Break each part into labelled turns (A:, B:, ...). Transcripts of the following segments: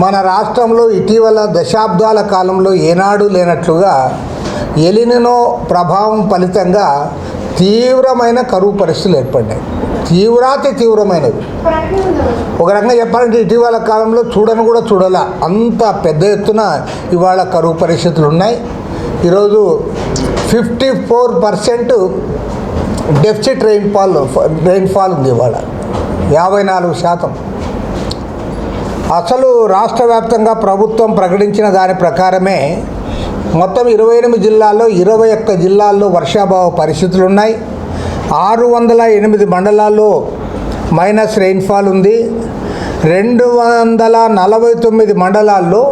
A: మన రాష్ట్రంలో ఇటీవల దశాబ్దాల కాలంలో ఏనాడు లేనట్లుగా ఎలినినో ప్రభావం ఫలితంగా తీవ్రమైన కరువు పరిస్థితులు ఏర్పడ్డాయి. తీవ్రమైనవి. ఒక రకంగా చెప్పాలంటే ఇటీవల కాలంలో కూడా చూడాల అంత పెద్ద ఎత్తున ఇవాళ కరువు పరిస్థితులు ఉన్నాయి. ఈరోజు 54% డెఫిసిట్ రెయిన్ఫాల్ ఉంది. ఇవాళ 54%. అసలు రాష్ట్ర వ్యాప్తంగా ప్రభుత్వం ప్రకటించిన దాని ప్రకారమే మొత్తం 28 జిల్లాల్లో 21 జిల్లాల్లో వర్షాభావ పరిస్థితులు ఉన్నాయి. 608 మండలాల్లో మైనస్ రెయిన్ఫాల్ ఉంది. 249 మండలాల్లో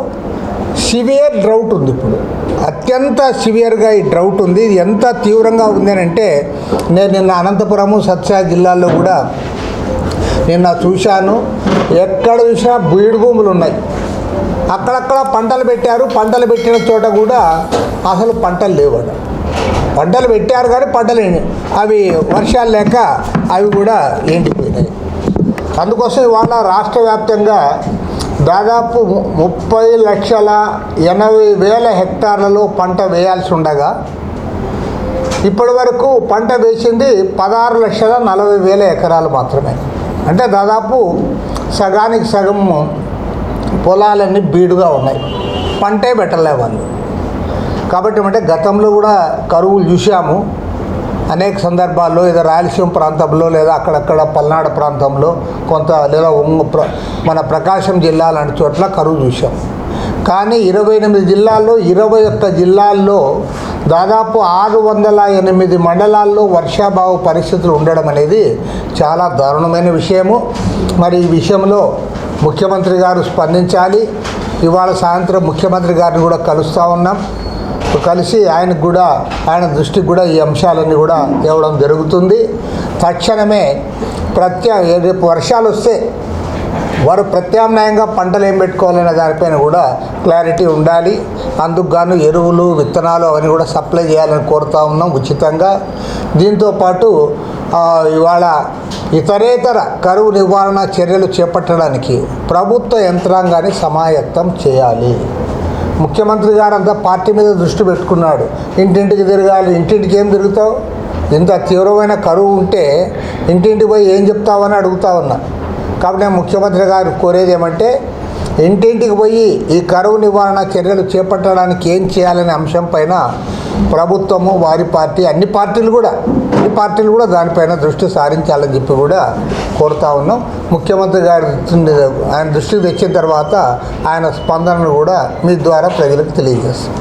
A: సివియర్ డ్రౌట్ ఉంది. ఇప్పుడు అత్యంత సివియర్గా ఈ డ్రౌట్ ఉంది. ఇది ఎంత తీవ్రంగా ఉంది అని అంటే నేను నిన్న అనంతపురము సత్యసాయి జిల్లాల్లో కూడా నిన్న చూశాను. ఎక్కడ చూసినా బీడు భూములు ఉన్నాయి. అక్కడక్కడ పంటలు పెట్టారు. పంటలు పెట్టిన చోట కూడా అసలు పంటలు లేవట. పంటలు పెట్టారు కానీ పంటలు అవి వర్షాలు లేక అవి కూడా ఎండిపోయినాయి. అందుకోసం ఇవాళ రాష్ట్ర వ్యాప్తంగా దాదాపు 30,80,000 హెక్టార్లలో పంట వేయాల్సి ఉండగా ఇప్పటి వరకు పంట వేసింది 16,40,000 ఎకరాలు మాత్రమే. అంటే దాదాపు సగానికి సగం పొలాలన్నీ బీడుగా ఉన్నాయి. పంటే పెట్టలేవాలి. కాబట్టి అంటే గతంలో కూడా కరువులు చూసాము అనేక సందర్భాల్లో. ఏదో రాయలసీమ ప్రాంతంలో లేదా అక్కడక్కడ పల్నాడు ప్రాంతంలో కొంత లేదా మన ప్రకాశం జిల్లా లాంటి చోట్ల కరువు చూసాం. కానీ 28 జిల్లాల్లో 21 జిల్లాల్లో దాదాపు 608 మండలాల్లో వర్షాభావ పరిస్థితులు ఉండడం అనేది చాలా దారుణమైన విషయము. మరి ఈ విషయంలో ముఖ్యమంత్రి గారు స్పందించాలి. ఇవాళ సాయంత్రం ముఖ్యమంత్రి గారిని కూడా కలుస్తూ ఉన్నాం. కలిసి ఆయన దృష్టికి కూడా ఈ అంశాలన్నీ కూడా తేవడం జరుగుతుంది. తక్షణమే రేపు వర్షాలు వస్తే వారు ప్రత్యామ్నాయంగా పంటలు ఏం పెట్టుకోవాలనే దానిపైన కూడా క్లారిటీ ఉండాలి. అందుకు గాను ఎరువులు, విత్తనాలు అవన్నీ కూడా సప్లై చేయాలని కోరుతూ ఉన్నాం ఉచితంగా. దీంతోపాటు ఇవాళ ఇతరేతర కరువు నివారణ చర్యలు చేపట్టడానికి ప్రభుత్వ యంత్రాంగాన్ని సమాయత్తం చేయాలి. ముఖ్యమంత్రి గారు అంతా పార్టీ మీద దృష్టి పెట్టుకున్నాడు. ఇంటింటికి తిరగాలి. ఇంటింటికి ఏం తిరుగుతావు? ఇంత తీవ్రమైన కరువు ఉంటే ఇంటింటికి పోయి ఏం చెప్తావని అడుగుతా ఉన్నా. కాబట్టి నేను ముఖ్యమంత్రి గారు కోరేది ఏమంటే ఇంటింటికి పోయి ఈ కరువు నివారణ చర్యలు చేపట్టడానికి ఏం చేయాలనే అంశం పైన ప్రభుత్వము, వారి పార్టీ, అన్ని పార్టీలు కూడా దానిపైన దృష్టి సారించాలని చెప్పి కూడా కోరుతా ఉన్నాం. ముఖ్యమంత్రి గారి ఆయన దృష్టికి తెచ్చిన తర్వాత ఆయన స్పందనను కూడా మీ ద్వారా ప్రజలకు తెలియజేస్తాం.